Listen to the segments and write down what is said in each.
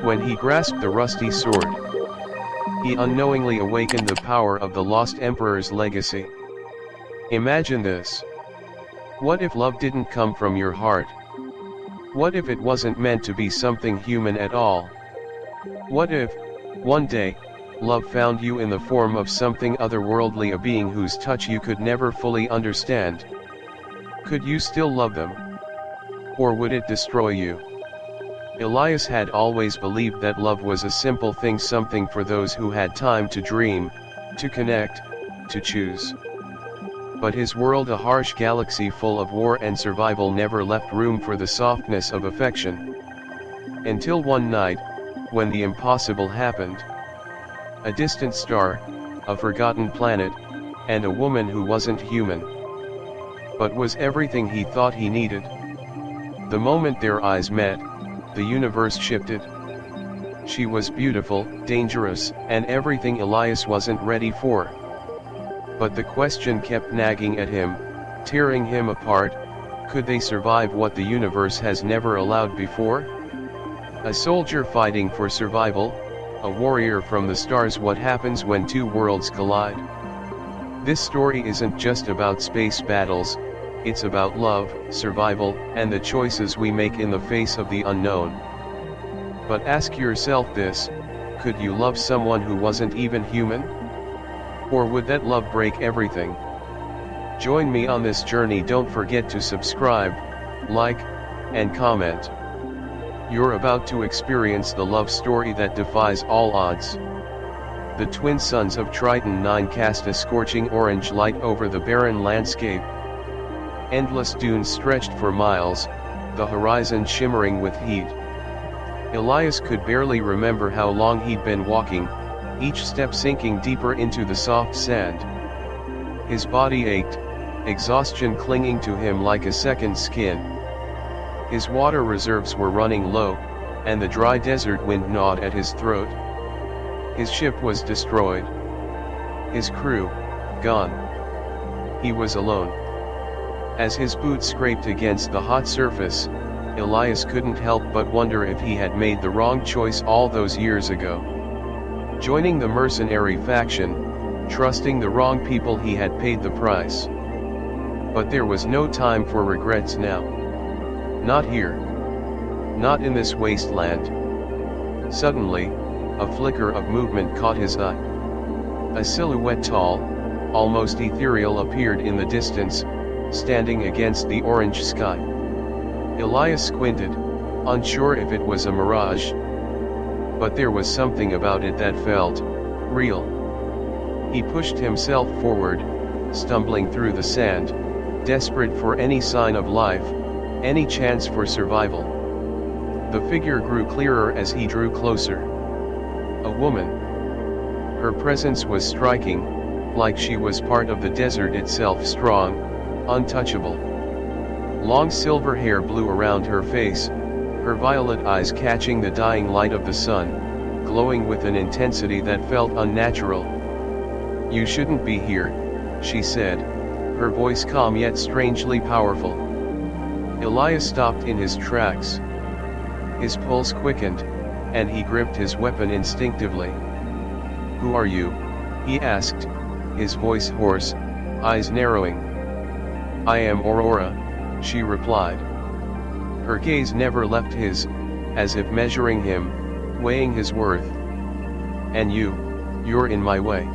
When he grasped the rusty sword, he unknowingly awakened the power of the lost emperor's legacy. Imagine this. What if love didn't come from your heart? What if it wasn't meant to be something human at all? What if, one day, love found you in the form of something otherworldly, a being whose touch you could never fully understand? Could you still love them? Or would it destroy you? Elias had always believed that love was a simple thing, something for those who had time to dream, to connect, to choose. But his world, a harsh galaxy full of war and survival, never left room for the softness of affection. Until one night, when the impossible happened. A distant star, a forgotten planet, and a woman who wasn't human, but was everything he thought he needed. The moment their eyes met, the universe shifted. She was beautiful, dangerous, and everything Elias wasn't ready for. But the question kept nagging at him, tearing him apart: could they survive what the universe has never allowed before? A soldier fighting for survival, a warrior from the stars. What happens when two worlds collide? This story isn't just about space battles, it's about love, survival, and the choices we make in the face of the unknown. But ask yourself this: could you love someone who wasn't even human? Or would that love break everything? Join me on this journey. Don't forget to subscribe, like, and comment. You're about to experience the love story that defies all odds. The twin sons of Triton 9 cast a scorching orange light over the barren landscape. Endless dunes stretched for miles, the horizon shimmering with heat. Elias could barely remember how long he'd been walking, each step sinking deeper into the soft sand. His body ached, exhaustion clinging to him like a second skin. His water reserves were running low, and the dry desert wind gnawed at his throat. His ship was destroyed. His crew, gone. He was alone. As his boots scraped against the hot surface, Elias couldn't help but wonder if he had made the wrong choice all those years ago. Joining the mercenary faction, trusting the wrong people, he had paid the price. But there was no time for regrets now. Not here. Not in this wasteland. Suddenly, a flicker of movement caught his eye. A silhouette, tall, almost ethereal, appeared in the distance, standing against the orange sky. Elias squinted, unsure if it was a mirage. But there was something about it that felt real. He pushed himself forward, stumbling through the sand, desperate for any sign of life, any chance for survival. The figure grew clearer as he drew closer. A woman. Her presence was striking, like she was part of the desert itself, strong, untouchable. Long silver hair blew around her face, her violet eyes catching the dying light of the sun, glowing with an intensity that felt unnatural. "You shouldn't be here," she said, her voice calm yet strangely powerful. Elias stopped in his tracks. His pulse quickened, and he gripped his weapon instinctively. "Who are you?" he asked, his voice hoarse, eyes narrowing. "I am Aurora," she replied. Her gaze never left his, as if measuring him, weighing his worth. "And you're in my way."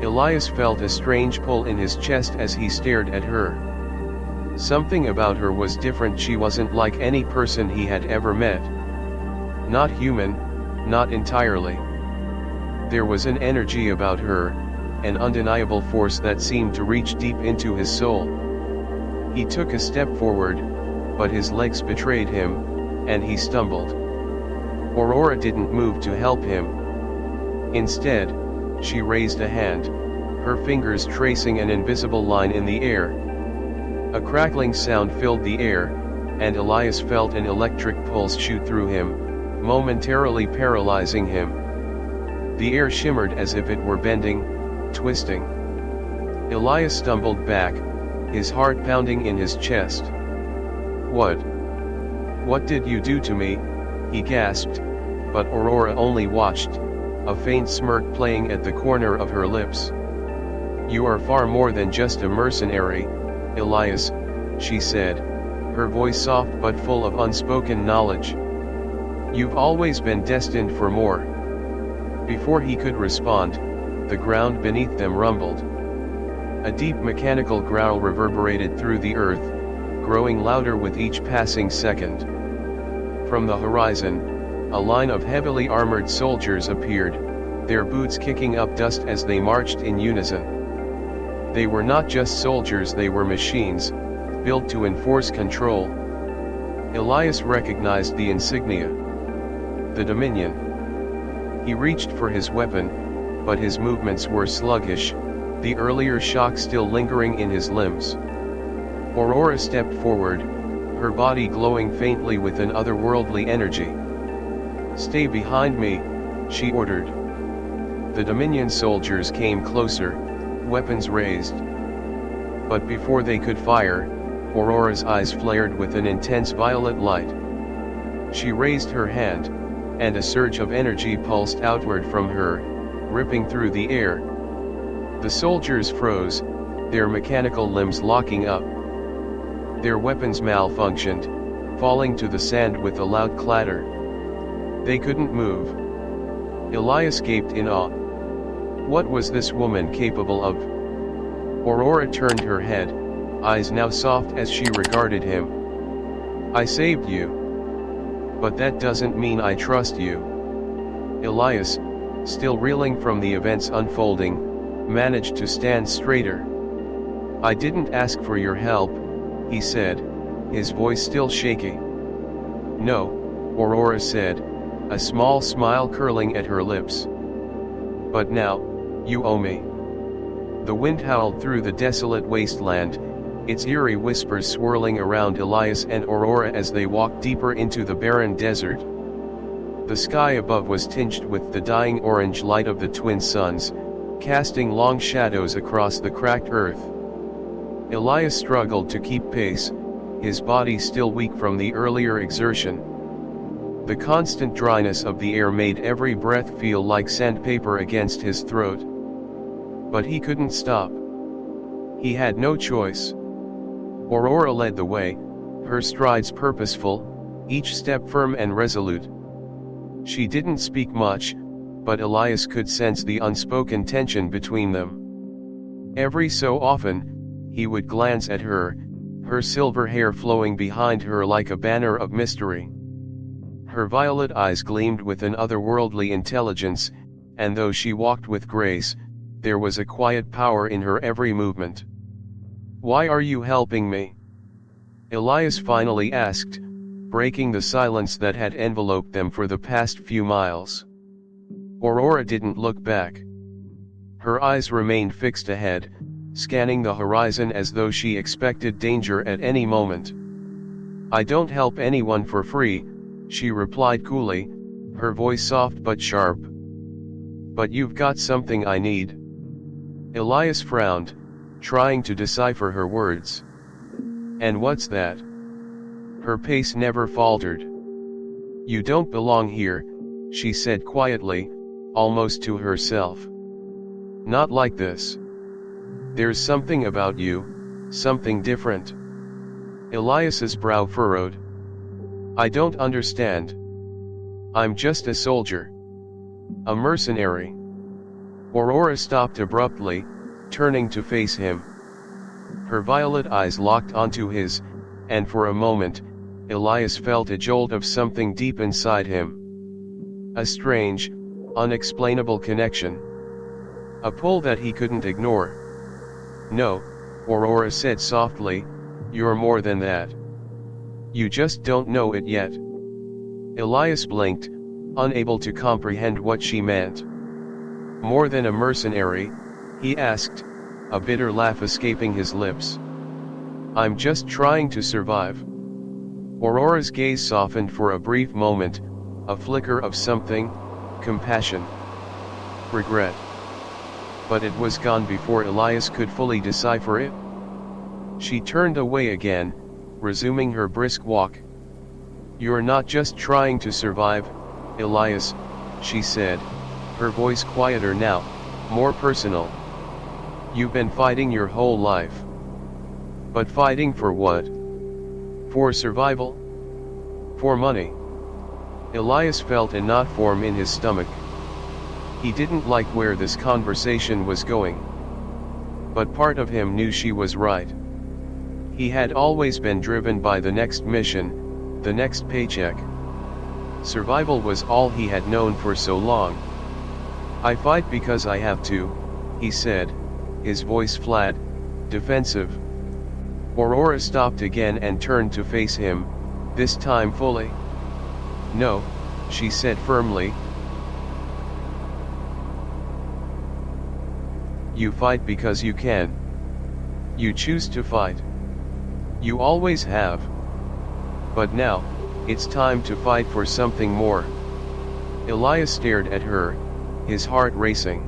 Elias felt a strange pull in his chest as he stared at her. Something about her was different. She wasn't like any person he had ever met. Not human, not entirely. There was an energy about her, an undeniable force that seemed to reach deep into his soul. He took a step forward, but his legs betrayed him, and he stumbled. Aurora didn't move to help him. Instead, she raised a hand, her fingers tracing an invisible line in the air. A crackling sound filled the air, and Elias felt an electric pulse shoot through him, momentarily paralyzing him. The air shimmered as if it were bending, twisting. Elias stumbled back, his heart pounding in his chest. What did you do to me?" he gasped, but Aurora only watched, a faint smirk playing at the corner of her lips. "You are far more than just a mercenary, Elias," she said, her voice soft but full of unspoken knowledge. "You've always been destined for more." Before he could respond, the ground beneath them rumbled. A deep mechanical growl reverberated through the earth, growing louder with each passing second. From the horizon, a line of heavily armored soldiers appeared, their boots kicking up dust as they marched in unison. They were not just soldiers, they were machines, built to enforce control. Elias recognized the insignia. The Dominion. He reached for his weapon, but his movements were sluggish, the earlier shock still lingering in his limbs. Aurora stepped forward, her body glowing faintly with an otherworldly energy. "Stay behind me," she ordered. The Dominion soldiers came closer, weapons raised. But before they could fire, Aurora's eyes flared with an intense violet light. She raised her hand, and a surge of energy pulsed outward from her, ripping through the air. The soldiers froze, their mechanical limbs locking up. Their weapons malfunctioned, falling to the sand with a loud clatter. They couldn't move. Elias gaped in awe. What was this woman capable of? Aurora turned her head, eyes now soft as she regarded him. "I saved you. But that doesn't mean I trust you." Elias, still reeling from the events unfolding, managed to stand straighter. "I didn't ask for your help," he said, his voice still shaky. "No," Aurora said, a small smile curling at her lips. "But now, you owe me." The wind howled through the desolate wasteland, its eerie whispers swirling around Elias and Aurora as they walked deeper into the barren desert. The sky above was tinged with the dying orange light of the twin suns, casting long shadows across the cracked earth. Elias struggled to keep pace, his body still weak from the earlier exertion. The constant dryness of the air made every breath feel like sandpaper against his throat. But he couldn't stop. He had no choice. Aurora led the way, her strides purposeful, each step firm and resolute. She didn't speak much, but Elias could sense the unspoken tension between them. Every so often, he would glance at her, her silver hair flowing behind her like a banner of mystery. Her violet eyes gleamed with an otherworldly intelligence, and though she walked with grace, there was a quiet power in her every movement. "Why are you helping me?" Elias finally asked, breaking the silence that had enveloped them for the past few miles. Aurora didn't look back. Her eyes remained fixed ahead, scanning the horizon as though she expected danger at any moment. "I don't help anyone for free," she replied coolly, her voice soft but sharp. "But you've got something I need." Elias frowned, trying to decipher her words. "And what's that?" Her pace never faltered. "You don't belong here," she said quietly, almost to herself. "Not like this. There's something about you, something different." Elias's brow furrowed. "I don't understand. I'm just a soldier. A mercenary." Aurora stopped abruptly, turning to face him. Her violet eyes locked onto his, and for a moment, Elias felt a jolt of something deep inside him. A strange, unexplainable connection. A pull that he couldn't ignore. "No," Aurora said softly, "you're more than that. You just don't know it yet." Elias blinked, unable to comprehend what she meant. "More than a mercenary?" he asked, a bitter laugh escaping his lips. "I'm just trying to survive." Aurora's gaze softened for a brief moment, a flicker of something, compassion, regret. But it was gone before Elias could fully decipher it. She turned away again, resuming her brisk walk. "You're not just trying to survive," Elias, she said, her voice quieter now, more personal. You've been fighting your whole life. But fighting for what? For survival? For money? Elias felt a knot form in his stomach. He didn't like where this conversation was going. But part of him knew she was right. He had always been driven by the next mission, the next paycheck. Survival was all he had known for so long. I fight because I have to, he said, his voice flat, defensive. Aurora stopped again and turned to face him, this time fully. No, she said firmly. You fight because you can. You choose to fight. You always have. But now, it's time to fight for something more. Elias stared at her, his heart racing.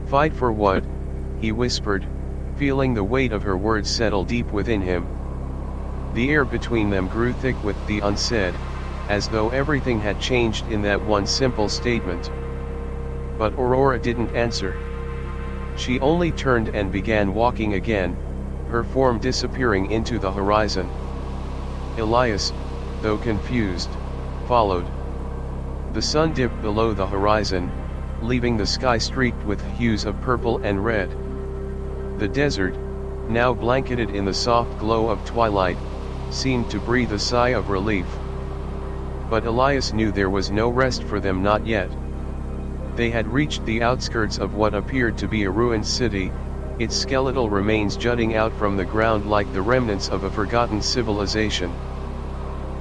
Fight for what? He whispered, feeling the weight of her words settle deep within him. The air between them grew thick with the unsaid, as though everything had changed in that one simple statement. But Aurora didn't answer. She only turned and began walking again, her form disappearing into the horizon. Elias, though confused, followed. The sun dipped below the horizon, leaving the sky streaked with hues of purple and red. The desert, now blanketed in the soft glow of twilight, seemed to breathe a sigh of relief. But Elias knew there was no rest for them, not yet. They had reached the outskirts of what appeared to be a ruined city, its skeletal remains jutting out from the ground like the remnants of a forgotten civilization.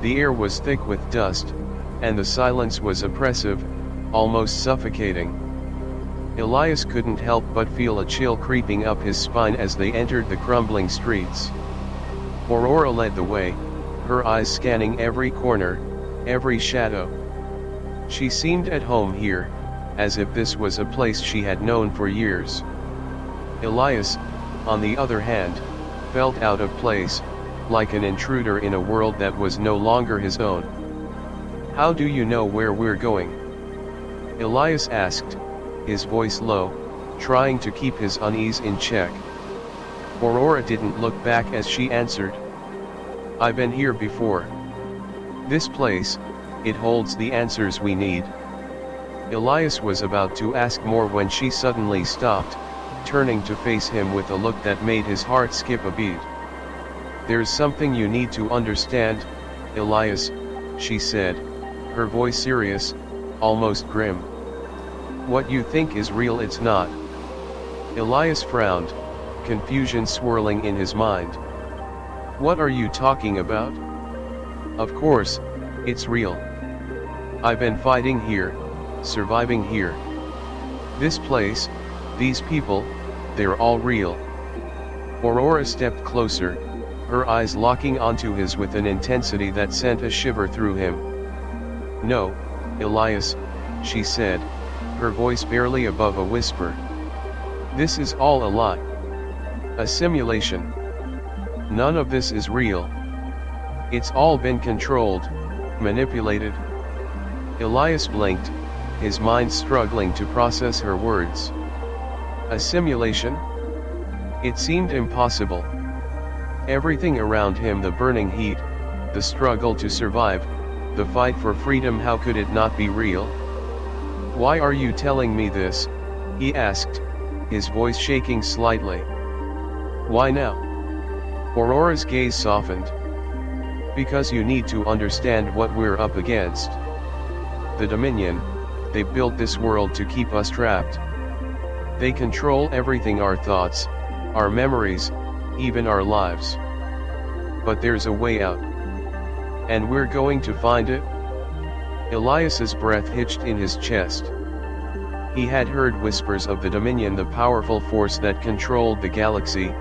The air was thick with dust, and the silence was oppressive, almost suffocating. Elias couldn't help but feel a chill creeping up his spine as they entered the crumbling streets. Aurora led the way, her eyes scanning every corner, every shadow. She seemed at home here, as if this was a place she had known for years. Elias, on the other hand, felt out of place, like an intruder in a world that was no longer his own. How do you know where we're going? Elias asked, his voice low, trying to keep his unease in check. Aurora didn't look back as she answered. I've been here before. This place, it holds the answers we need. Elias was about to ask more when she suddenly stopped, turning to face him with a look that made his heart skip a beat. There's something you need to understand, Elias, she said, her voice serious, almost grim. What you think is real, it's not. Elias frowned, confusion swirling in his mind. What are you talking about? Of course, it's real. I've been fighting here, surviving here. This place, these people, they're all real. Aurora stepped closer, her eyes locking onto his with an intensity that sent a shiver through him. No, Elias, she said, her voice barely above a whisper. This is all a lie. A simulation. None of this is real. It's all been controlled, manipulated. Elias blinked, his mind struggling to process her words. A simulation? It seemed impossible. Everything around him, the burning heat, the struggle to survive, the fight for freedom, how could it not be real? Why are you telling me this? He asked, his voice shaking slightly. Why now? Aurora's gaze softened. Because you need to understand what we're up against. The Dominion, they built this world to keep us trapped. They control everything, our thoughts, our memories, even our lives. But there's a way out. And we're going to find it? Elias's breath hitched in his chest. He had heard whispers of the Dominion, the powerful force that controlled the galaxy,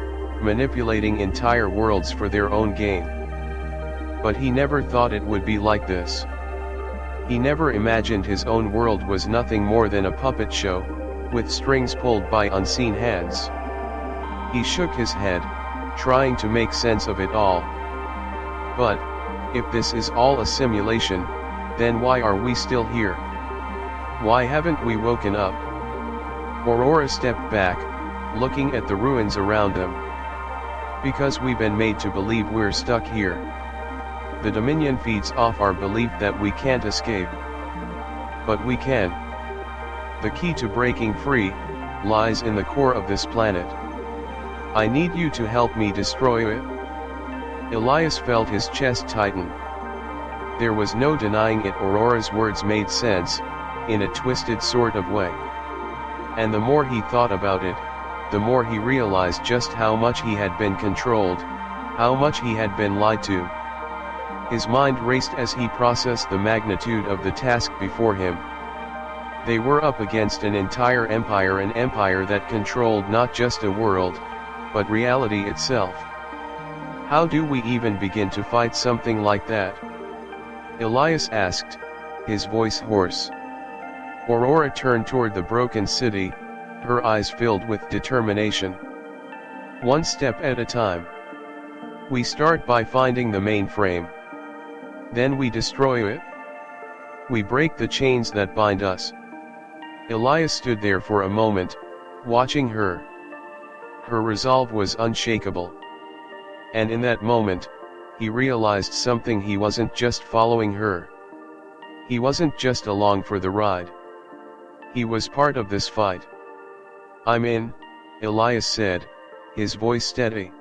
manipulating entire worlds for their own gain. But he never thought it would be like this. He never imagined his own world was nothing more than a puppet show, with strings pulled by unseen hands. He shook his head, trying to make sense of it all. But, if this is all a simulation, Then why are we still here? Why haven't we woken up? Aurora stepped back, looking at the ruins around them. Because we've been made to believe we're stuck here. The Dominion feeds off our belief that we can't escape. But we can. The key to breaking free lies in the core of this planet. I need you to help me destroy it. Elias felt his chest tighten. There was no denying it, Aurora's words made sense, in a twisted sort of way. And the more he thought about it, the more he realized just how much he had been controlled, how much he had been lied to. His mind raced as he processed the magnitude of the task before him. They were up against an entire empire, an empire that controlled not just a world, but reality itself. How do we even begin to fight something like that? Elias asked, his voice hoarse. Aurora turned toward the broken city, her eyes filled with determination. One step at a time. We start by finding the mainframe. Then we destroy it. We break the chains that bind us. Elias stood there for a moment, watching her. Her resolve was unshakable. And in that moment, he realized something: he wasn't just following her. He wasn't just along for the ride. He was part of this fight. I'm in, Elias said, his voice steady.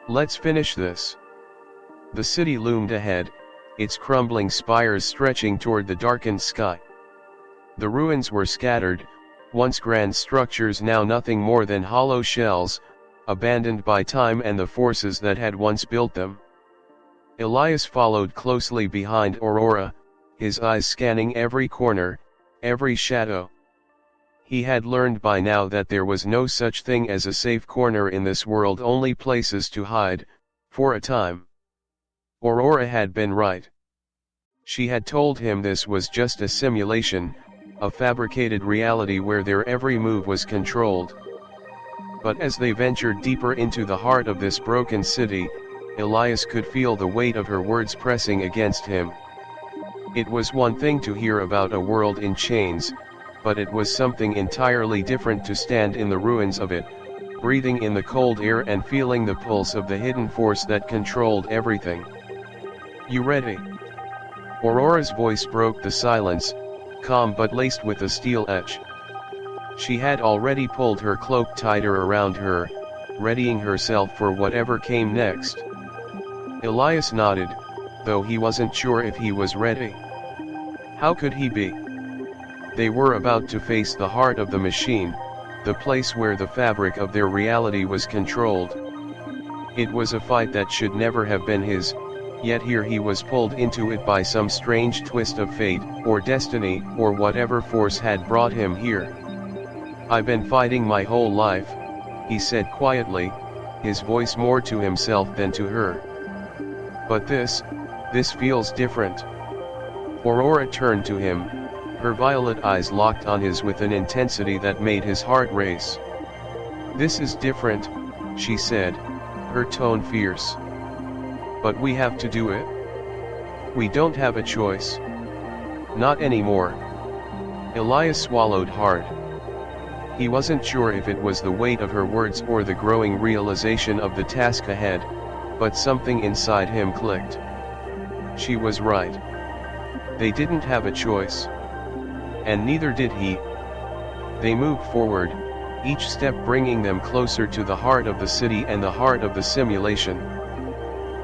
Let's finish this. The city loomed ahead, its crumbling spires stretching toward the darkened sky. The ruins were scattered, once grand structures, now nothing more than hollow shells, abandoned by time and the forces that had once built them. Elias followed closely behind Aurora, his eyes scanning every corner, every shadow. He had learned by now that there was no such thing as a safe corner in this world, only places to hide, for a time. Aurora had been right. She had told him this was just a simulation, a fabricated reality where their every move was controlled. But as they ventured deeper into the heart of this broken city, Elias could feel the weight of her words pressing against him. It was one thing to hear about a world in chains, but it was something entirely different to stand in the ruins of it, breathing in the cold air and feeling the pulse of the hidden force that controlled everything. You ready? Aurora's voice broke the silence, calm but laced with a steel edge. She had already pulled her cloak tighter around her, readying herself for whatever came next. Elias nodded, though he wasn't sure if he was ready. How could he be? They were about to face the heart of the machine, the place where the fabric of their reality was controlled. It was a fight that should never have been his, yet here he was pulled into it by some strange twist of fate, or destiny, or whatever force had brought him here. I've been fighting my whole life, he said quietly, his voice more to himself than to her. But this feels different. Aurora turned to him, her violet eyes locked on his with an intensity that made his heart race. This is different, she said, her tone fierce. But we have to do it. We don't have a choice. Not anymore. Elias swallowed hard. He wasn't sure if it was the weight of her words or the growing realization of the task ahead, but something inside him clicked. She was right. They didn't have a choice. And neither did he. They moved forward, each step bringing them closer to the heart of the city and the heart of the simulation.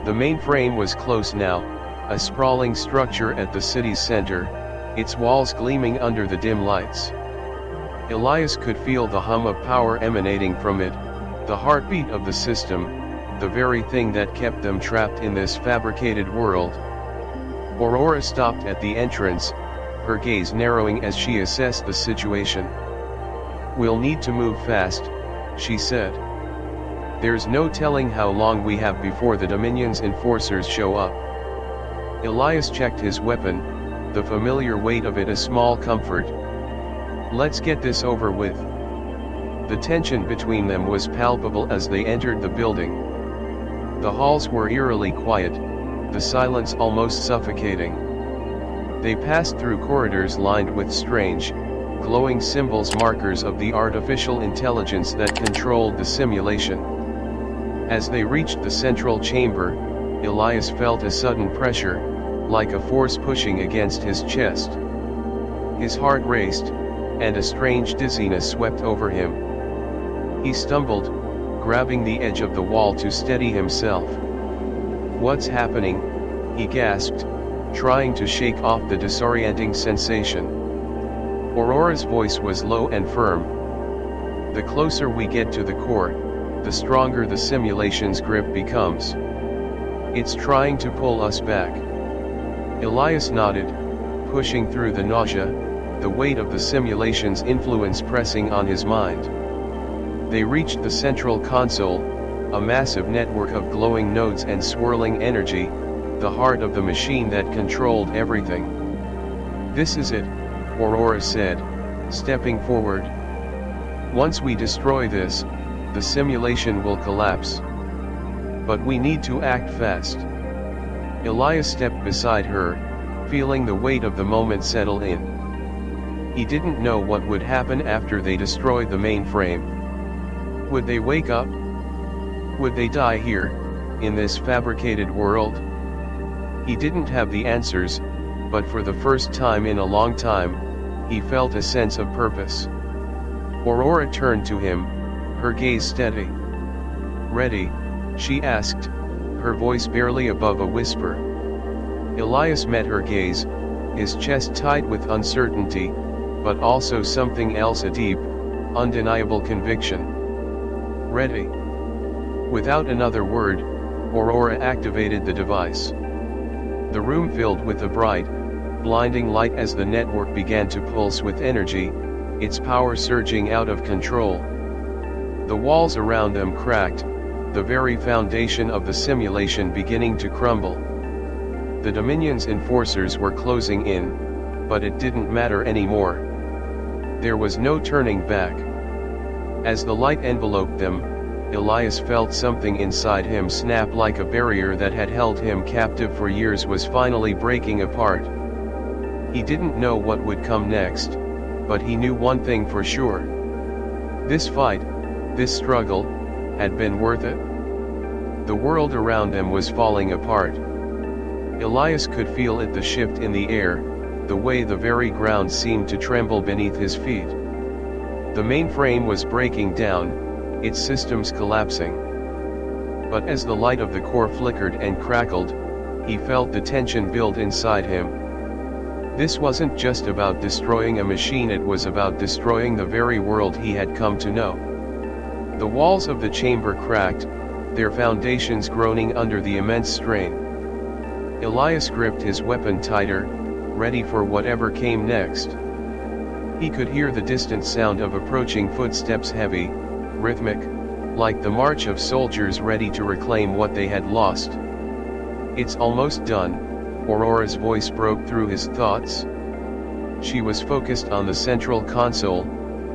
The mainframe was close now, a sprawling structure at the city's center, its walls gleaming under the dim lights. Elias could feel the hum of power emanating from it, the heartbeat of the system, the very thing that kept them trapped in this fabricated world. Aurora stopped at the entrance, her gaze narrowing as she assessed the situation. We'll need to move fast, she said. There's no telling how long we have before the Dominion's enforcers show up. Elias checked his weapon, the familiar weight of it a small comfort. Let's get this over with. The tension between them was palpable as they entered the building. The halls were eerily quiet, the silence almost suffocating. They passed through corridors lined with strange, glowing symbols, markers of the artificial intelligence that controlled the simulation. As they reached the central chamber, Elias felt a sudden pressure, like a force pushing against his chest. His heart raced, and a strange dizziness swept over him. He stumbled, grabbing the edge of the wall to steady himself. "What's happening?" he gasped, trying to shake off the disorienting sensation. Aurora's voice was low and firm. "The closer we get to the core, the stronger the simulation's grip becomes. It's trying to pull us back." Elias nodded, pushing through the nausea, the weight of the simulation's influence pressing on his mind. They reached the central console, a massive network of glowing nodes and swirling energy, the heart of the machine that controlled everything. "This is it," Aurora said, stepping forward. "Once we destroy this, the simulation will collapse. But we need to act fast." Elias stepped beside her, feeling the weight of the moment settle in. He didn't know what would happen after they destroyed the mainframe. Would they wake up? Would they die here, in this fabricated world? He didn't have the answers, but for the first time in a long time, he felt a sense of purpose. Aurora turned to him, her gaze steady. "Ready?" she asked, her voice barely above a whisper. Elias met her gaze, his chest tight with uncertainty, but also something else, a deep, undeniable conviction. "Ready." Without another word, Aurora activated the device. The room filled with a bright, blinding light as the network began to pulse with energy, its power surging out of control. The walls around them cracked, the very foundation of the simulation beginning to crumble. The Dominion's enforcers were closing in, but it didn't matter anymore. There was no turning back. As the light enveloped them, Elias felt something inside him snap, like a barrier that had held him captive for years was finally breaking apart. He didn't know what would come next, but he knew one thing for sure. This fight, this struggle, had been worth it. The world around them was falling apart. Elias could feel it, the shift in the air, the way the very ground seemed to tremble beneath his feet. The mainframe was breaking down, its systems collapsing. But as the light of the core flickered and crackled, he felt the tension build inside him. This wasn't just about destroying a machine, it was about destroying the very world he had come to know. The walls of the chamber cracked, their foundations groaning under the immense strain. Elias gripped his weapon tighter, ready for whatever came next. He could hear the distant sound of approaching footsteps, heavy, rhythmic, like the march of soldiers ready to reclaim what they had lost. "It's almost done," Aurora's voice broke through his thoughts. She was focused on the central console,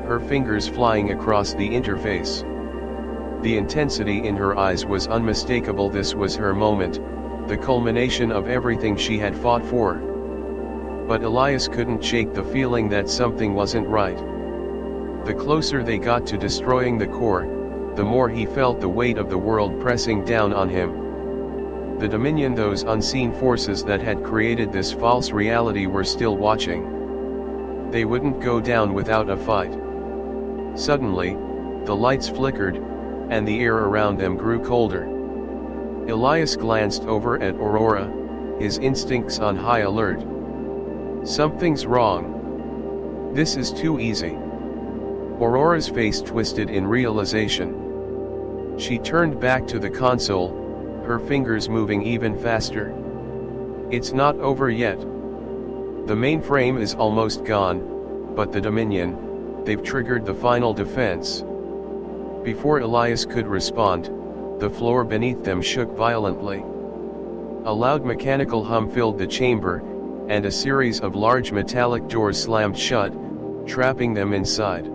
her fingers flying across the interface. The intensity in her eyes was unmistakable. This was her moment, the culmination of everything she had fought for. But Elias couldn't shake the feeling that something wasn't right. The closer they got to destroying the core, the more he felt the weight of the world pressing down on him. The Dominion, those unseen forces that had created this false reality, were still watching. They wouldn't go down without a fight. Suddenly, the lights flickered, and the air around them grew colder. Elias glanced over at Aurora, his instincts on high alert. "Something's wrong. This is too easy." Aurora's face twisted in realization. She turned back to the console, her fingers moving even faster. "It's not over yet. The mainframe is almost gone, but the Dominion, they've triggered the final defense." Before Elias could respond, the floor beneath them shook violently. A loud mechanical hum filled the chamber, and a series of large metallic doors slammed shut, trapping them inside.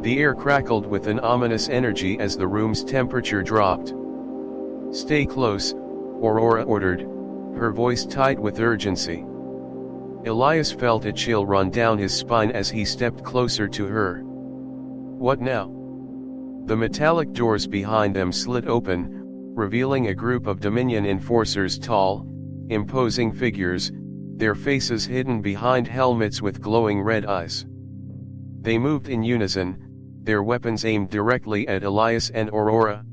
The air crackled with an ominous energy as the room's temperature dropped. "Stay close," Aurora ordered, her voice tight with urgency. Elias felt a chill run down his spine as he stepped closer to her. What now? The metallic doors behind them slid open, revealing a group of Dominion enforcers, tall, imposing figures, their faces hidden behind helmets with glowing red eyes. They moved in unison, their weapons aimed directly at Elias and Aurora.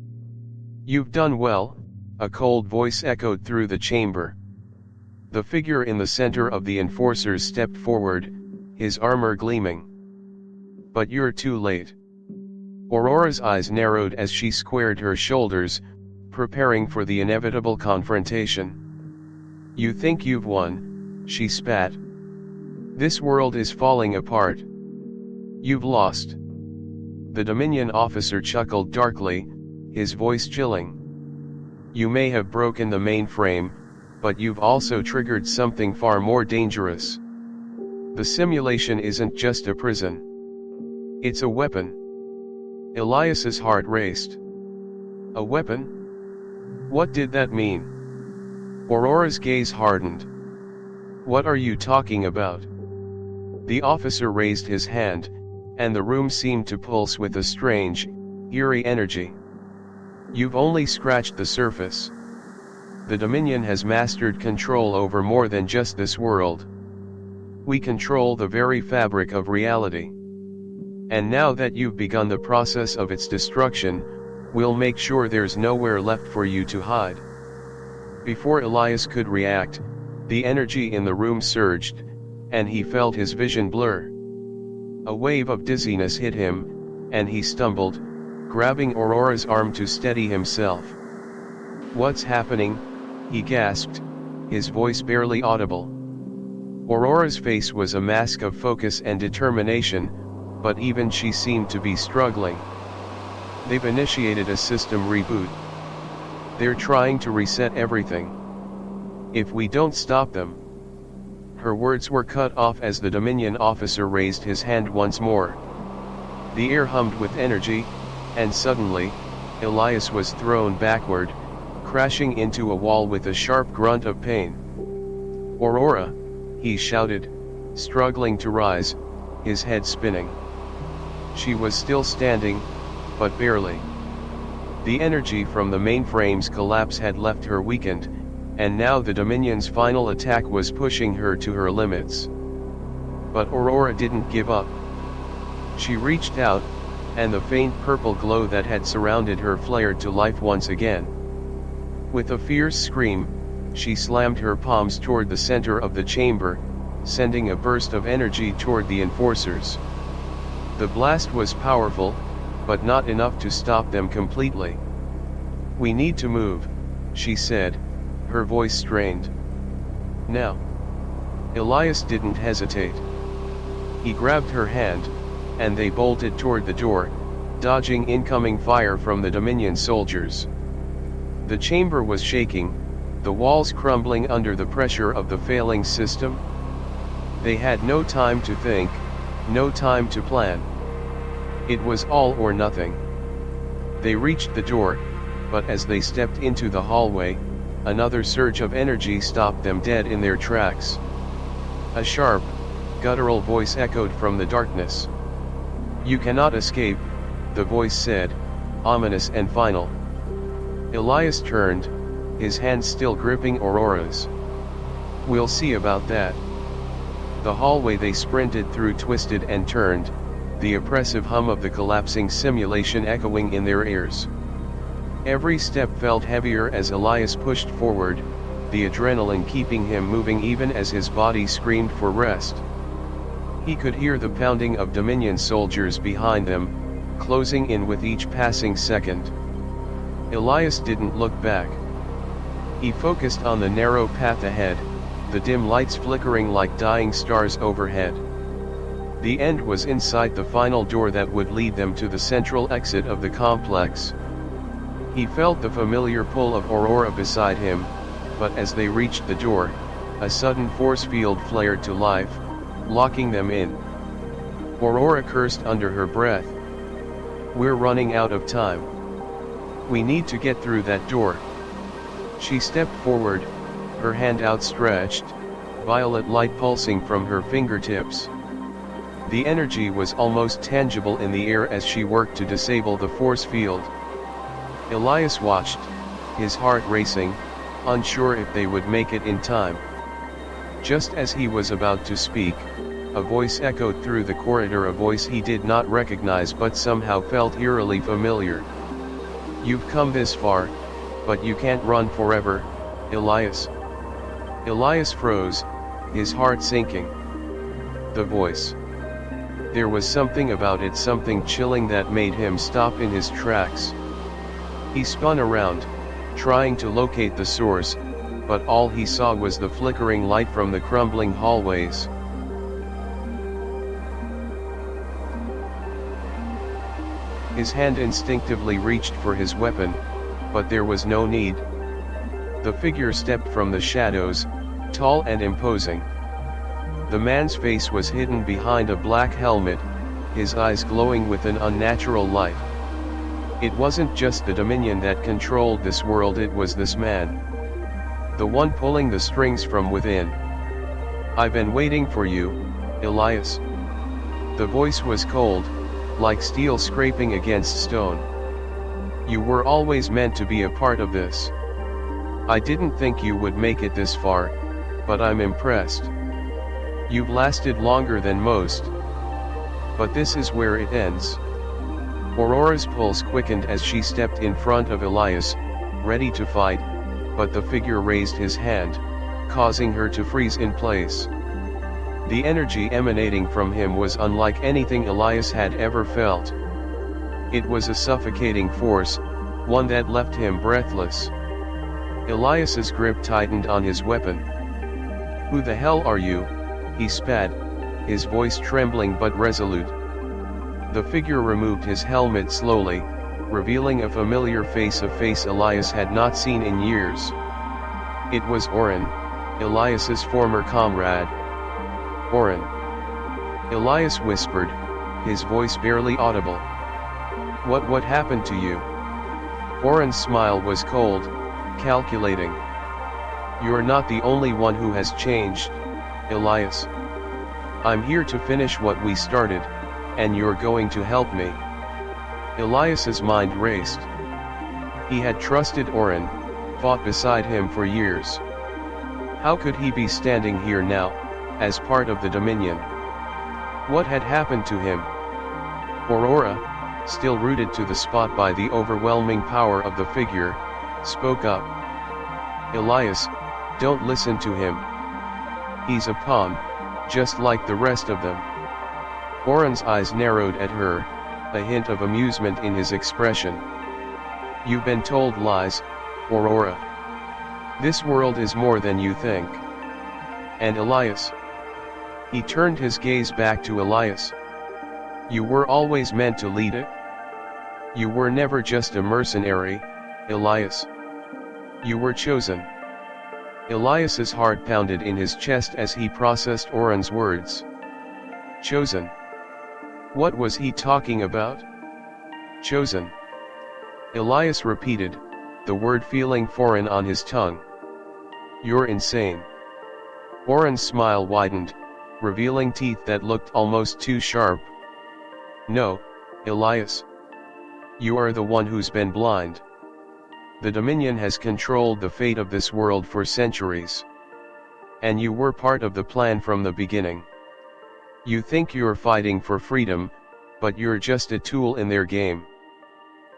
"You've done well," a cold voice echoed through the chamber. The figure in the center of the enforcers stepped forward, his armor gleaming. "But you're too late." Aurora's eyes narrowed as she squared her shoulders, preparing for the inevitable confrontation. "You think you've won," she spat. "This world is falling apart. You've lost." The Dominion officer chuckled darkly, his voice chilling. "You may have broken the mainframe, but you've also triggered something far more dangerous. The simulation isn't just a prison. It's a weapon." Elias's heart raced. "A weapon? What did that mean?" Aurora's gaze hardened. "What are you talking about?" The officer raised his hand, and the room seemed to pulse with a strange, eerie energy. "You've only scratched the surface. The Dominion has mastered control over more than just this world. We control the very fabric of reality. And now that you've begun the process of its destruction, we'll make sure there's nowhere left for you to hide." Before Elias could react, the energy in the room surged, and he felt his vision blur. A wave of dizziness hit him, and he stumbled, grabbing Aurora's arm to steady himself. "What's happening?" he gasped, his voice barely audible. Aurora's face was a mask of focus and determination, but even she seemed to be struggling. "They've initiated a system reboot. They're trying to reset everything. If we don't stop them..." Her words were cut off as the Dominion officer raised his hand once more. The air hummed with energy, and suddenly, Elias was thrown backward, crashing into a wall with a sharp grunt of pain. "Aurora!" he shouted, struggling to rise, his head spinning. She was still standing, but barely. The energy from the mainframe's collapse had left her weakened, and now the Dominion's final attack was pushing her to her limits. But Aurora didn't give up. She reached out, and the faint purple glow that had surrounded her flared to life once again. With a fierce scream, she slammed her palms toward the center of the chamber, sending a burst of energy toward the enforcers. The blast was powerful, but not enough to stop them completely. "We need to move," she said, her voice strained. "Now." Elias didn't hesitate. He grabbed her hand, and they bolted toward the door, dodging incoming fire from the Dominion soldiers. The chamber was shaking, the walls crumbling under the pressure of the failing system. They had no time to think, no time to plan. It was all or nothing. They reached the door, but as they stepped into the hallway, another surge of energy stopped them dead in their tracks. A sharp, guttural voice echoed from the darkness. "You cannot escape," the voice said, ominous and final. Elias turned, his hand still gripping Aurora's. "We'll see about that." The hallway they sprinted through twisted and turned, the oppressive hum of the collapsing simulation echoing in their ears. Every step felt heavier as Elias pushed forward, the adrenaline keeping him moving even as his body screamed for rest. He could hear the pounding of Dominion soldiers behind them, closing in with each passing second. Elias didn't look back. He focused on the narrow path ahead, the dim lights flickering like dying stars overhead. The end was inside the final door that would lead them to the central exit of the complex. He felt the familiar pull of Aurora beside him, but as they reached the door, a sudden force field flared to life, locking them in. Aurora cursed under her breath. "We're running out of time. We need to get through that door." She stepped forward, her hand outstretched. violet light pulsing from her fingertips. The energy was almost tangible in the air as she worked to disable the force field. Elias watched, his heart racing, unsure if they would make it in time. Just as he was about to speak, a voice echoed through the corridor, a voice he did not recognize but somehow felt eerily familiar. "You've come this far, but you can't run forever, Elias." Elias froze, his heart sinking. The voice. There was something about it, something chilling that made him stop in his tracks. He spun around, trying to locate the source, but all he saw was the flickering light from the crumbling hallways. His hand instinctively reached for his weapon, but there was no need. The figure stepped from the shadows, tall and imposing. The man's face was hidden behind a black helmet, his eyes glowing with an unnatural light. It wasn't just the Dominion that controlled this world, it was this man. The one pulling the strings from within. "I've been waiting for you, Elias." The voice was cold, like steel scraping against stone. "You were always meant to be a part of this. I didn't think you would make it this far, but I'm impressed. You've lasted longer than most. But this is where it ends." Aurora's pulse quickened as she stepped in front of Elias, ready to fight, but the figure raised his hand, causing her to freeze in place. The energy emanating from him was unlike anything Elias had ever felt. It was a suffocating force, one that left him breathless. Elias's grip tightened on his weapon. "Who the hell are you?" he spat, his voice trembling but resolute. The figure removed his helmet slowly, revealing a familiar face, a face Elias had not seen in years. It was Oren, Elias's former comrade. "Oren." Elias whispered, his voice barely audible. What happened to you?" Oren's smile was cold, calculating. "You're not the only one who has changed, Elias. I'm here to finish what we started, and you're going to help me." Elias's mind raced. He had trusted Oren, fought beside him for years. How could he be standing here now, as part of the Dominion? What had happened to him? Aurora, still rooted to the spot by the overwhelming power of the figure, spoke up. "Elias, don't listen to him. He's a pawn, just like the rest of them." Oren's eyes narrowed at her, a hint of amusement in his expression. "You've been told lies, Aurora. This world is more than you think." "And Elias?" He turned his gaze back to Elias. "You were always meant to lead it. You were never just a mercenary, Elias. You were chosen." Elias's heart pounded in his chest as he processed Oren's words. Chosen? What was he talking about? Chosen. Elias repeated, the word feeling foreign on his tongue. "You're insane." Oren's smile widened, revealing teeth that looked almost too sharp. "No, Elias. You are the one who's been blind. The Dominion has controlled the fate of this world for centuries. And you were part of the plan from the beginning. You think you're fighting for freedom, but you're just a tool in their game."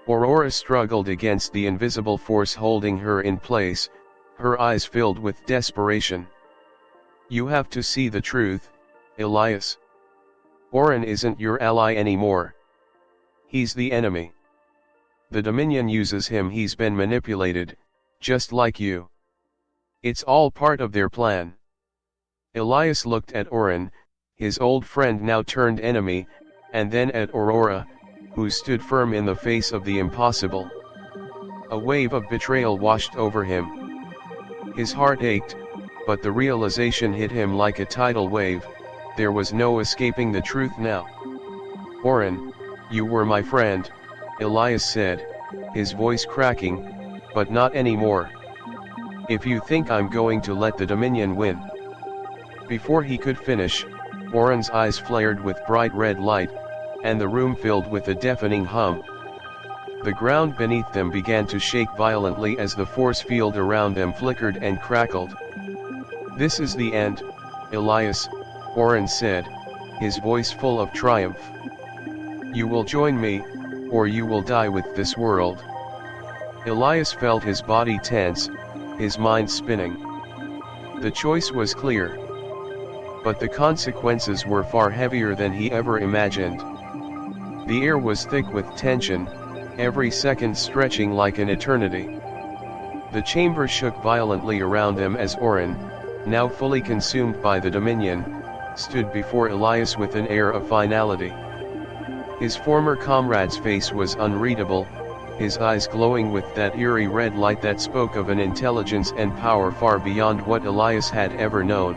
Aurora struggled against the invisible force holding her in place, her eyes filled with desperation. "You have to see the truth, Elias. Oren isn't your ally anymore. He's the enemy. The Dominion uses him, he's been manipulated, just like you. It's all part of their plan." Elias looked at Oren, his old friend now turned enemy, and then at Aurora, who stood firm in the face of the impossible. A wave of betrayal washed over him. His heart ached, but the realization hit him like a tidal wave, there was no escaping the truth now. "Oren, you were my friend," Elias said, his voice cracking, "but not anymore. If you think I'm going to let the Dominion win, Before he could finish, Oren's eyes flared with bright red light, and the room filled with a deafening hum. The ground beneath them began to shake violently as the force field around them flickered and crackled. "This is the end, Elias," Oren said, his voice full of triumph. "You will join me, or you will die with this world." Elias felt his body tense, his mind spinning. The choice was clear. But the consequences were far heavier than he ever imagined. The air was thick with tension, every second stretching like an eternity. The chamber shook violently around them as Oren, now fully consumed by the Dominion, stood before Elias with an air of finality. His former comrade's face was unreadable, his eyes glowing with that eerie red light that spoke of an intelligence and power far beyond what Elias had ever known.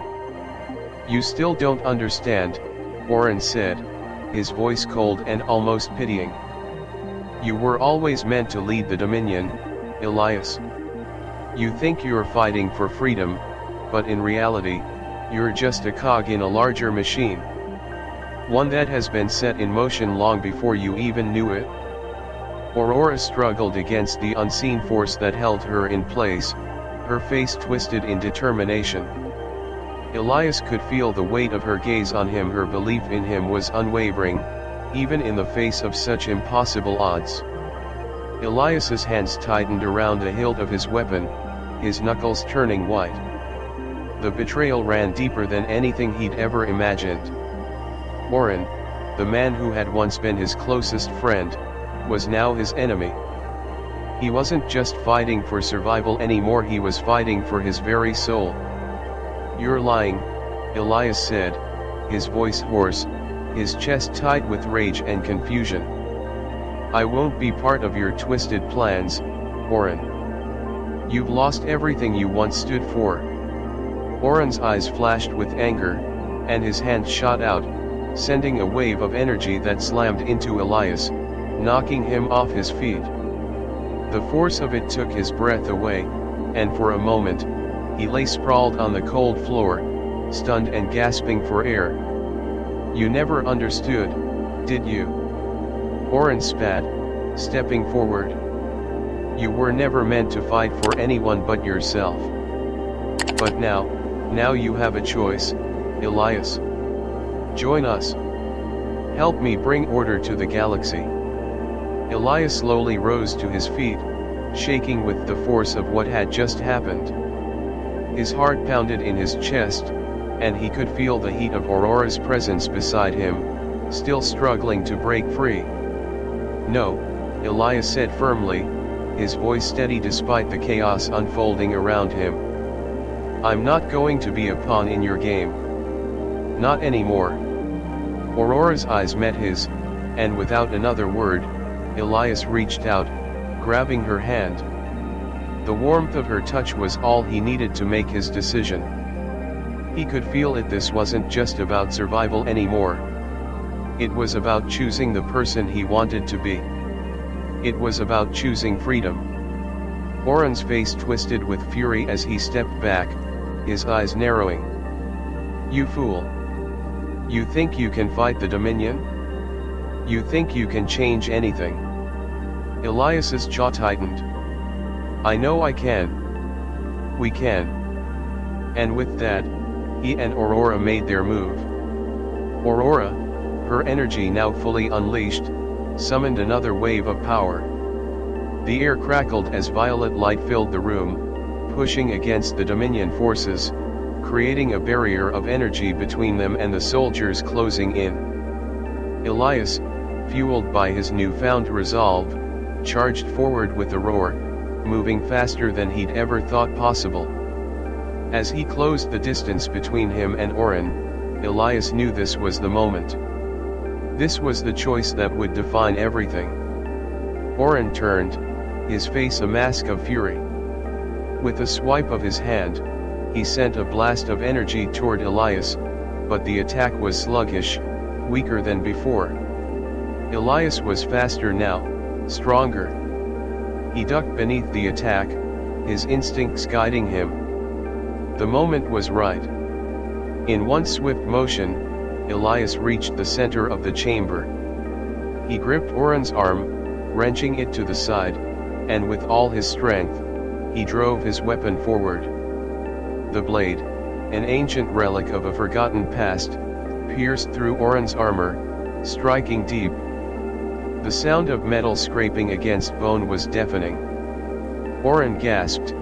"You still don't understand," Oren said, his voice cold and almost pitying. "You were always meant to lead the Dominion, Elias. You think you're fighting for freedom, but in reality, you're just a cog in a larger machine. One that has been set in motion long before you even knew it." Aurora struggled against the unseen force that held her in place, her face twisted in determination. Elias could feel the weight of her gaze on him. Her belief in him was unwavering, even in the face of such impossible odds. Elias's hands tightened around the hilt of his weapon, his knuckles turning white. The betrayal ran deeper than anything he'd ever imagined. Oren, the man who had once been his closest friend, was now his enemy. He wasn't just fighting for survival anymore, he was fighting for his very soul. "You're lying," Elias said, his voice hoarse, his chest tight with rage and confusion. "I won't be part of your twisted plans, Oren. You've lost everything you once stood for." Oren's eyes flashed with anger, and his hand shot out, sending a wave of energy that slammed into Elias, knocking him off his feet. The force of it took his breath away, and for a moment, he lay sprawled on the cold floor, stunned and gasping for air. "You never understood, did you?" Oren spat, stepping forward. "You were never meant to fight for anyone but yourself. But now you have a choice, Elias. Join us. Help me bring order to the galaxy." Elias slowly rose to his feet, shaking with the force of what had just happened. His heart pounded in his chest, and he could feel the heat of Aurora's presence beside him, still struggling to break free. "No," Elias said firmly, his voice steady despite the chaos unfolding around him. "I'm not going to be a pawn in your game. Not anymore." Aurora's eyes met his, and without another word, Elias reached out, grabbing her hand. The warmth of her touch was all he needed to make his decision. He could feel it. This wasn't just about survival anymore. It was about choosing the person he wanted to be. It was about choosing freedom. Oren's face twisted with fury as he stepped back, his eyes narrowing. "You fool! You think you can fight the Dominion? You think you can change anything?" Elias's jaw tightened. "I know I can. We can." And with that, he and Aurora made their move. Aurora, her energy now fully unleashed, summoned another wave of power. The air crackled as violet light filled the room, pushing against the Dominion forces, creating a barrier of energy between them and the soldiers closing in. Elias, fueled by his newfound resolve, charged forward with a roar, moving faster than he'd ever thought possible. As he closed the distance between him and Oren, Elias knew this was the moment. This was the choice that would define everything. Oren turned, his face a mask of fury. With a swipe of his hand, he sent a blast of energy toward Elias, but the attack was sluggish, weaker than before. Elias was faster now, stronger. He ducked beneath the attack, his instincts guiding him. The moment was right. In one swift motion, Elias reached the center of the chamber. He gripped Oren's arm, wrenching it to the side, and with all his strength, he drove his weapon forward. The blade, an ancient relic of a forgotten past, pierced through Oren's armor, striking deep. The sound of metal scraping against bone was deafening. Oren gasped,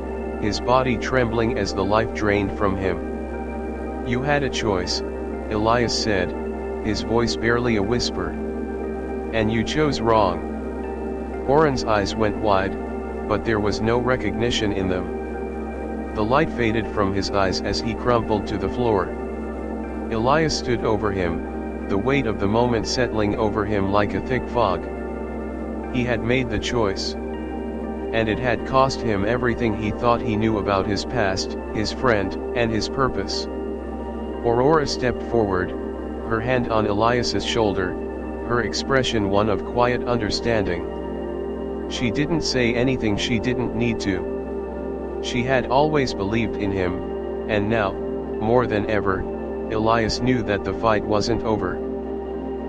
his body trembling as the life drained from him. "You had a choice," Elias said, his voice barely a whisper. "And you chose wrong." Oren's eyes went wide, but there was no recognition in them. The light faded from his eyes as he crumpled to the floor. Elias stood over him, the weight of the moment settling over him like a thick fog. He had made the choice. And it had cost him everything he thought he knew about his past, his friend, and his purpose. Aurora stepped forward, her hand on Elias's shoulder, her expression one of quiet understanding. She didn't say anything she didn't need to. She had always believed in him, and now, more than ever, Elias knew that the fight wasn't over.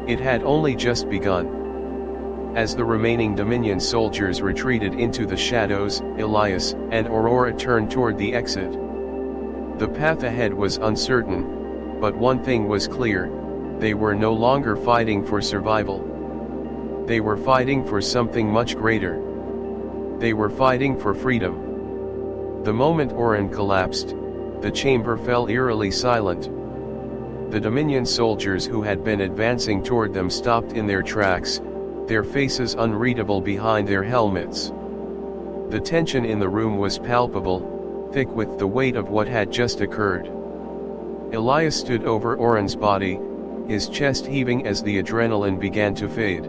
It had only just begun. As the remaining Dominion soldiers retreated into the shadows, Elias and Aurora turned toward the exit. The path ahead was uncertain, but one thing was clear: they were no longer fighting for survival. They were fighting for something much greater. They were fighting for freedom. The moment Oren collapsed, the chamber fell eerily silent. The Dominion soldiers who had been advancing toward them stopped in their tracks, their faces unreadable behind their helmets. The tension in the room was palpable, thick with the weight of what had just occurred. Elias stood over Oren's body, his chest heaving as the adrenaline began to fade.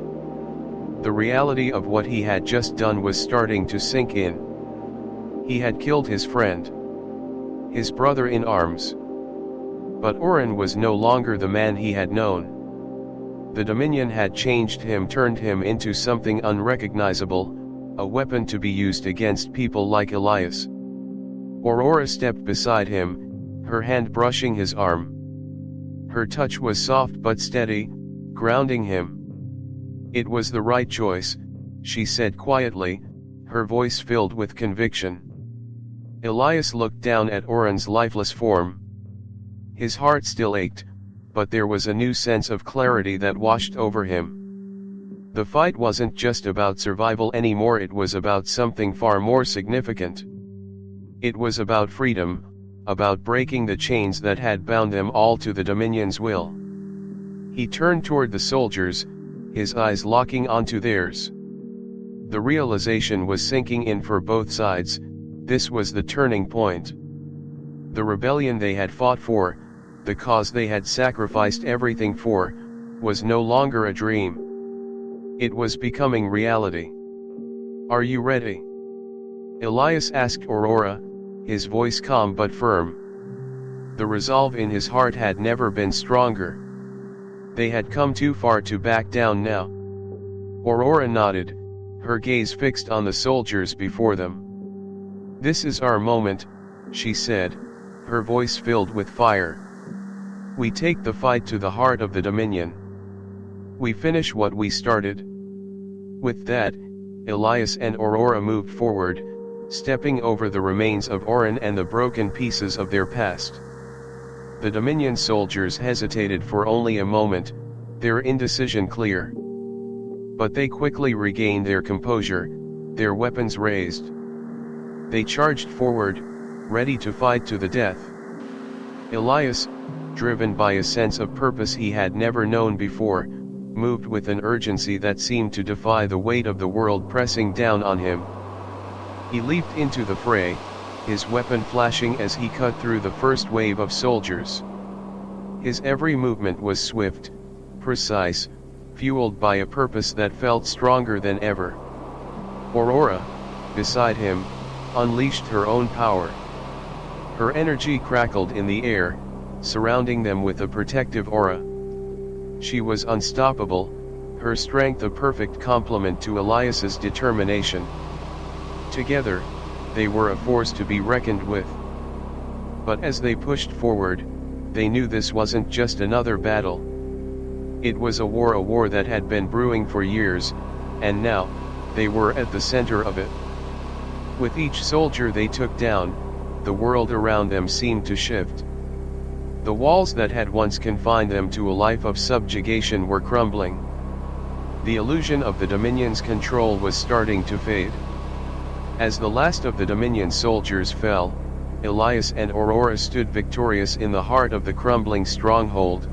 The reality of what he had just done was starting to sink in. He had killed his friend, his brother in arms. But Oren was no longer the man he had known. The Dominion had changed him, turned him into something unrecognizable, a weapon to be used against people like Elias. Aurora stepped beside him, her hand brushing his arm. Her touch was soft but steady, grounding him. "It was the right choice," she said quietly, her voice filled with conviction. Elias looked down at Oren's lifeless form. His heart still ached, but there was a new sense of clarity that washed over him. The fight wasn't just about survival anymore, it was about something far more significant. It was about freedom, about breaking the chains that had bound them all to the Dominion's will. He turned toward the soldiers, his eyes locking onto theirs. The realization was sinking in for both sides: this was the turning point. The rebellion they had fought for, the cause they had sacrificed everything for, was no longer a dream. It was becoming reality. "Are you ready?" Elias asked Aurora, his voice calm but firm. The resolve in his heart had never been stronger. They had come too far to back down now. Aurora nodded, her gaze fixed on the soldiers before them. "This is our moment," she said, her voice filled with fire. "We take the fight to the heart of the Dominion. We finish what we started." With that, Elias and Aurora moved forward, stepping over the remains of Oren and the broken pieces of their past. The Dominion soldiers hesitated for only a moment, their indecision clear. But they quickly regained their composure, their weapons raised. They charged forward, ready to fight to the death. Elias, driven by a sense of purpose he had never known before, moved with an urgency that seemed to defy the weight of the world pressing down on him. He leaped into the fray, his weapon flashing as he cut through the first wave of soldiers. His every movement was swift, precise, fueled by a purpose that felt stronger than ever. Aurora, beside him, unleashed her own power. Her energy crackled in the air, surrounding them with a protective aura. She was unstoppable, her strength a perfect complement to Elias's determination. Together, they were a force to be reckoned with. But as they pushed forward, they knew this wasn't just another battle. It was a war that had been brewing for years, and now, they were at the center of it. With each soldier they took down, the world around them seemed to shift. The walls that had once confined them to a life of subjugation were crumbling. The illusion of the Dominion's control was starting to fade. As the last of the Dominion soldiers fell, Elias and Aurora stood victorious in the heart of the crumbling stronghold.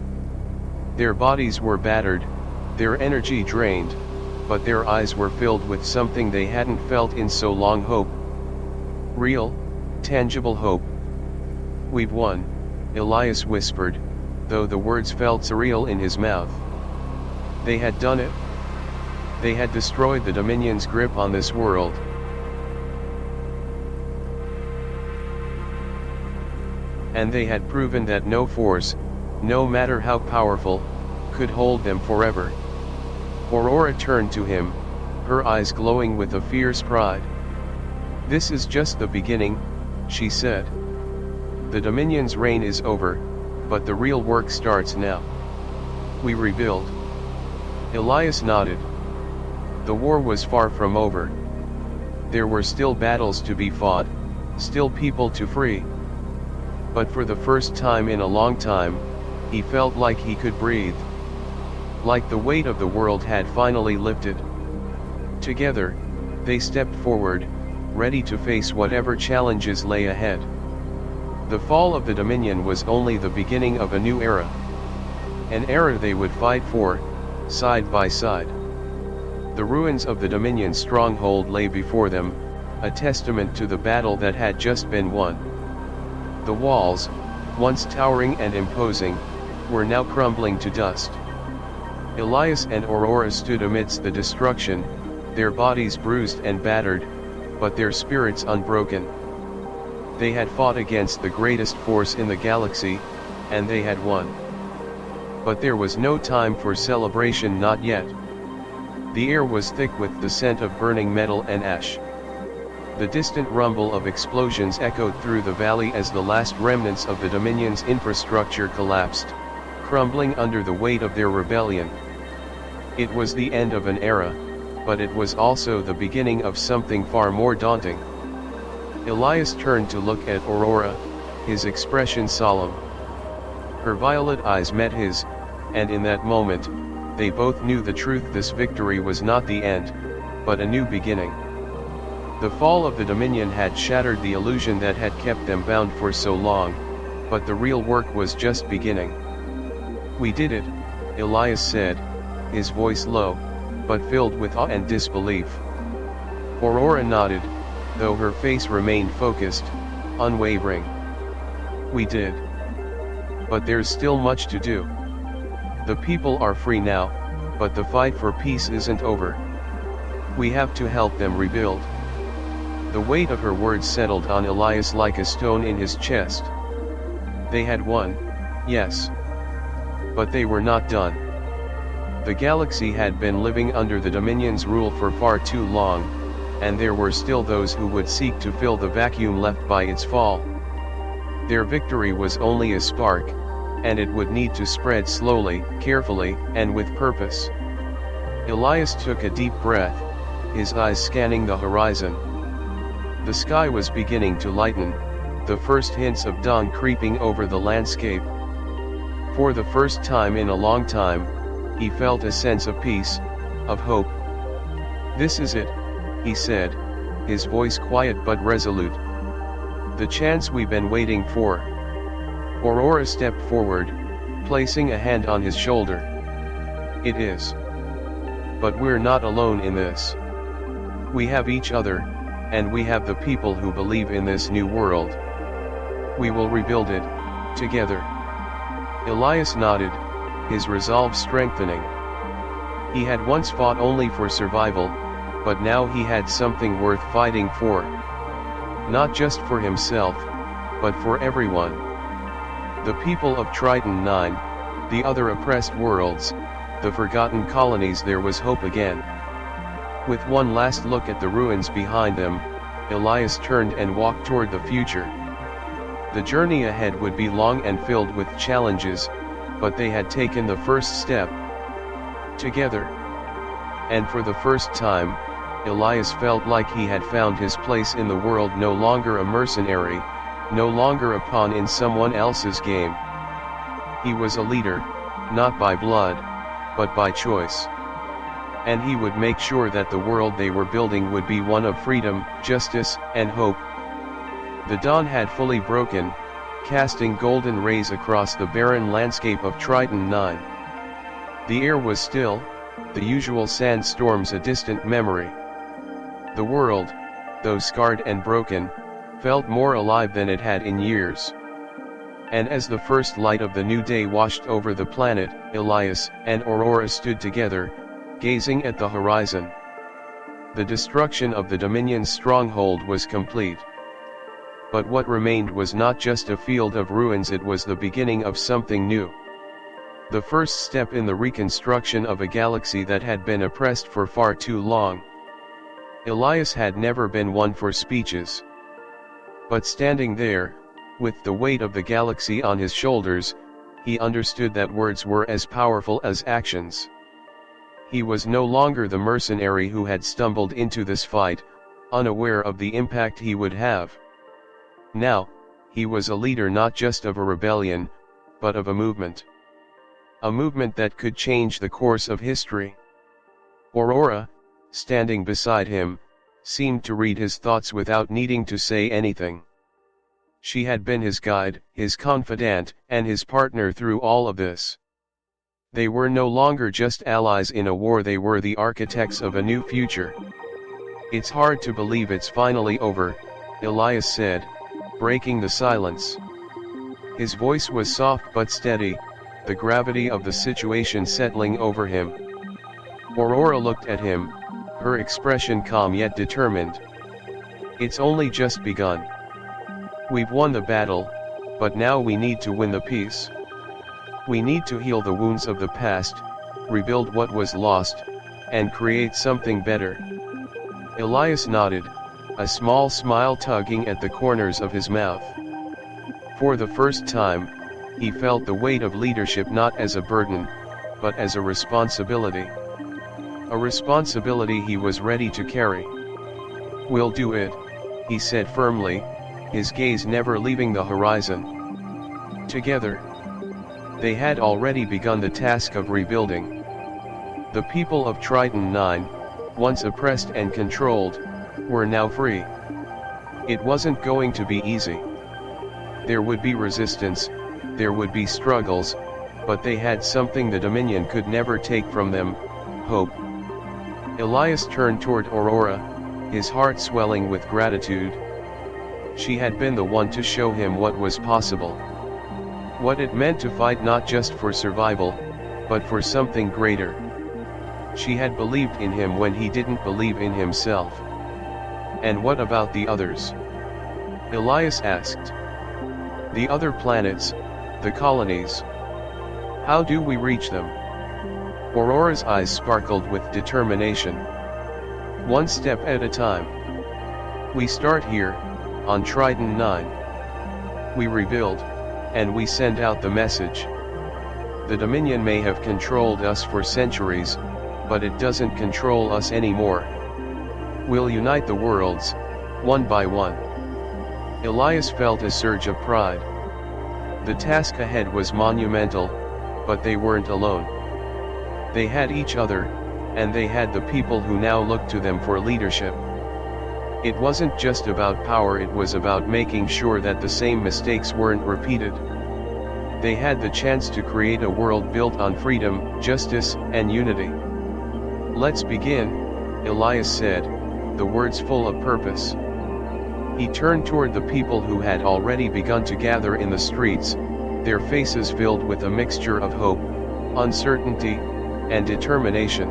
Their bodies were battered, their energy drained, but their eyes were filled with something they hadn't felt in so long: hope. Real, tangible hope. "We've won," Elias whispered, though the words felt surreal in his mouth. They had done it. They had destroyed the Dominion's grip on this world. And they had proven that no force, no matter how powerful, could hold them forever. Aurora turned to him, her eyes glowing with a fierce pride. "This is just the beginning," she said. "The Dominion's reign is over, but the real work starts now. We rebuild." Elias nodded. The war was far from over. There were still battles to be fought, still people to free. But for the first time in a long time, he felt like he could breathe. Like the weight of the world had finally lifted. Together, they stepped forward, ready to face whatever challenges lay ahead. The fall of the Dominion was only the beginning of a new era. An era they would fight for, side by side. The ruins of the Dominion stronghold lay before them, a testament to the battle that had just been won. The walls, once towering and imposing, were now crumbling to dust. Elias and Aurora stood amidst the destruction, their bodies bruised and battered, but their spirits unbroken. They had fought against the greatest force in the galaxy, and they had won. But there was no time for celebration, not yet. The air was thick with the scent of burning metal and ash. The distant rumble of explosions echoed through the valley as the last remnants of the Dominion's infrastructure collapsed, crumbling under the weight of their rebellion. It was the end of an era, but it was also the beginning of something far more daunting. Elias turned to look at Aurora, his expression solemn. Her violet eyes met his, and in that moment, they both knew the truth: this victory was not the end, but a new beginning. The fall of the Dominion had shattered the illusion that had kept them bound for so long, but the real work was just beginning. "We did it," Elias said, his voice low, but filled with awe and disbelief. Aurora nodded, though her face remained focused, unwavering. "We did. But there's still much to do. The people are free now, but the fight for peace isn't over. We have to help them rebuild." The weight of her words settled on Elias like a stone in his chest. They had won, yes. But they were not done. The galaxy had been living under the Dominion's rule for far too long, and there were still those who would seek to fill the vacuum left by its fall. Their victory was only a spark, and it would need to spread slowly, carefully, and with purpose. Elias took a deep breath, his eyes scanning the horizon. The sky was beginning to lighten, the first hints of dawn creeping over the landscape. For the first time in a long time, he felt a sense of peace, of hope. "This is it," he said, his voice quiet but resolute. "The chance we've been waiting for." Aurora stepped forward, placing a hand on his shoulder. "It is. But we're not alone in this. We have each other, and we have the people who believe in this new world. We will rebuild it, together." Elias nodded, his resolve strengthening. He had once fought only for survival, but now he had something worth fighting for. Not just for himself, but for everyone. The people of Triton 9, the other oppressed worlds, the forgotten colonies. There was hope again. With one last look at the ruins behind them, Elias turned and walked toward the future. The journey ahead would be long and filled with challenges, but they had taken the first step together. And for the first time, Elias felt like he had found his place in the world, no longer a mercenary, no longer a pawn in someone else's game. He was a leader, not by blood, but by choice. And he would make sure that the world they were building would be one of freedom, justice, and hope. The dawn had fully broken, casting golden rays across the barren landscape of Triton 9. The air was still, the usual sandstorms a distant memory. The world, though scarred and broken, felt more alive than it had in years. And as the first light of the new day washed over the planet, Elias and Aurora stood together, gazing at the horizon. The destruction of the Dominion's stronghold was complete. But what remained was not just a field of ruins, it was the beginning of something new. The first step in the reconstruction of a galaxy that had been oppressed for far too long. Elias had never been one for speeches. But standing there, with the weight of the galaxy on his shoulders, he understood that words were as powerful as actions. He was no longer the mercenary who had stumbled into this fight, unaware of the impact he would have. Now, he was a leader not just of a rebellion, but of a movement. A movement that could change the course of history. Aurora, standing beside him, seemed to read his thoughts without needing to say anything. She had been his guide, his confidant, and his partner through all of this. They were no longer just allies in a war, they were the architects of a new future. "It's hard to believe it's finally over," Elias said, breaking the silence. His voice was soft but steady, the gravity of the situation settling over him. Aurora looked at him, her expression calm yet determined. "It's only just begun. We've won the battle, but now we need to win the peace. We need to heal the wounds of the past, rebuild what was lost, and create something better." Elias nodded, a small smile tugging at the corners of his mouth. For the first time, he felt the weight of leadership not as a burden, but as a responsibility. A responsibility he was ready to carry. "We'll do it," he said firmly, his gaze never leaving the horizon. Together, they had already begun the task of rebuilding. The people of Triton 9, once oppressed and controlled, were now free. It wasn't going to be easy. There would be resistance, there would be struggles, but they had something the Dominion could never take from them: hope. Elias turned toward Aurora, his heart swelling with gratitude. She had been the one to show him what was possible. What it meant to fight not just for survival, but for something greater. She had believed in him when he didn't believe in himself. "And what about the others?" Elias asked. "The other planets, the colonies. How do we reach them?" Aurora's eyes sparkled with determination. "One step at a time. We start here, on Triton 9. We rebuild, and we send out the message. The Dominion may have controlled us for centuries, but it doesn't control us anymore. We'll unite the worlds, one by one." Elias felt a surge of pride. The task ahead was monumental, but they weren't alone. They had each other, and they had the people who now looked to them for leadership. It wasn't just about power, it was about making sure that the same mistakes weren't repeated. They had the chance to create a world built on freedom, justice, and unity. "Let's begin," Elias said, the words full of purpose. He turned toward the people who had already begun to gather in the streets, their faces filled with a mixture of hope, uncertainty, and determination.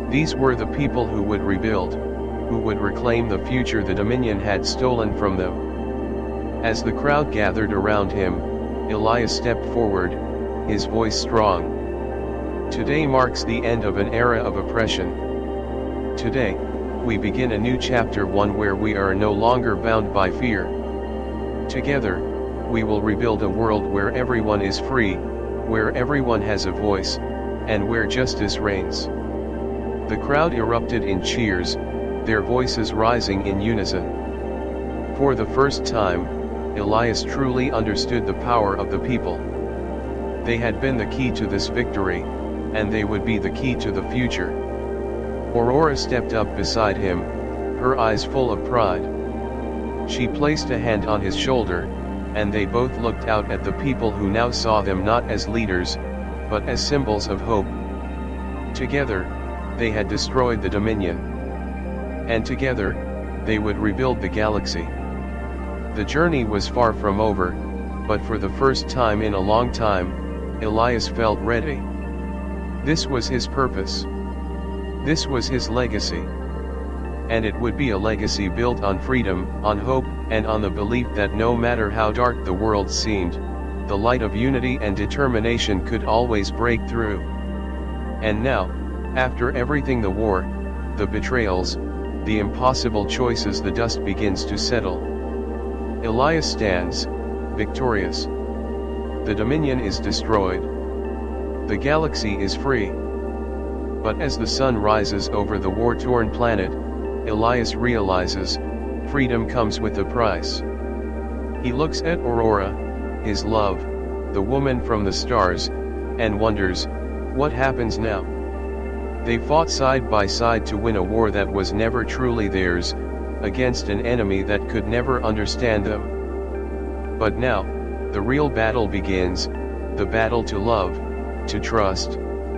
These were the people who would rebuild, who would reclaim the future the Dominion had stolen from them. As the crowd gathered around him, Elias stepped forward, his voice strong. "Today marks the end of an era of oppression. Today, we begin a new chapter, one where we are no longer bound by fear. Together, we will rebuild a world where everyone is free, where everyone has a voice, and where justice reigns." The crowd erupted in cheers, their voices rising in unison. For the first time, Elias truly understood the power of the people. They had been the key to this victory, and they would be the key to the future. Aurora stepped up beside him, her eyes full of pride. She placed a hand on his shoulder, and they both looked out at the people who now saw them not as leaders, but as symbols of hope. Together, they had destroyed the Dominion. And together, they would rebuild the galaxy. The journey was far from over, but for the first time in a long time, Elias felt ready. This was his purpose. This was his legacy. And it would be a legacy built on freedom, on hope, and on the belief that no matter how dark the world seemed, the light of unity and determination could always break through. And now, after everything, the war, the betrayals, the impossible choices, the dust begins to settle. Elias stands, victorious. The Dominion is destroyed. The galaxy is free. But as the sun rises over the war-torn planet, Elias realizes, freedom comes with a price. He looks at Aurora, his love, the woman from the stars, and wonders, what happens now? They fought side by side to win a war that was never truly theirs, against an enemy that could never understand them. But now, the real battle begins, the battle to love, to trust,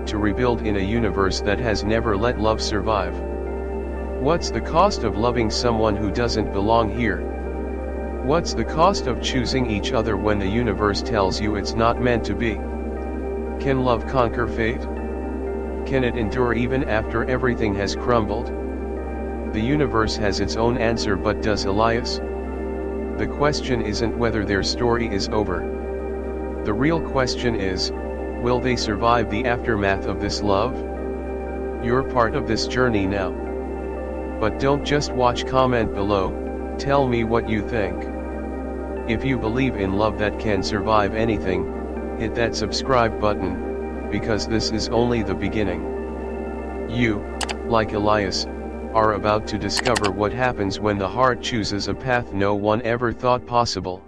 to rebuild in a universe that has never let love survive. What's the cost of loving someone who doesn't belong here? What's the cost of choosing each other when the universe tells you it's not meant to be? Can love conquer fate? Can it endure even after everything has crumbled? The universe has its own answer, but does Elias? The question isn't whether their story is over. The real question is, will they survive the aftermath of this love? You're part of this journey now. But don't just watch, comment below, tell me what you think. If you believe in love that can survive anything, hit that subscribe button, because this is only the beginning. You, like Elias, are about to discover what happens when the heart chooses a path no one ever thought possible.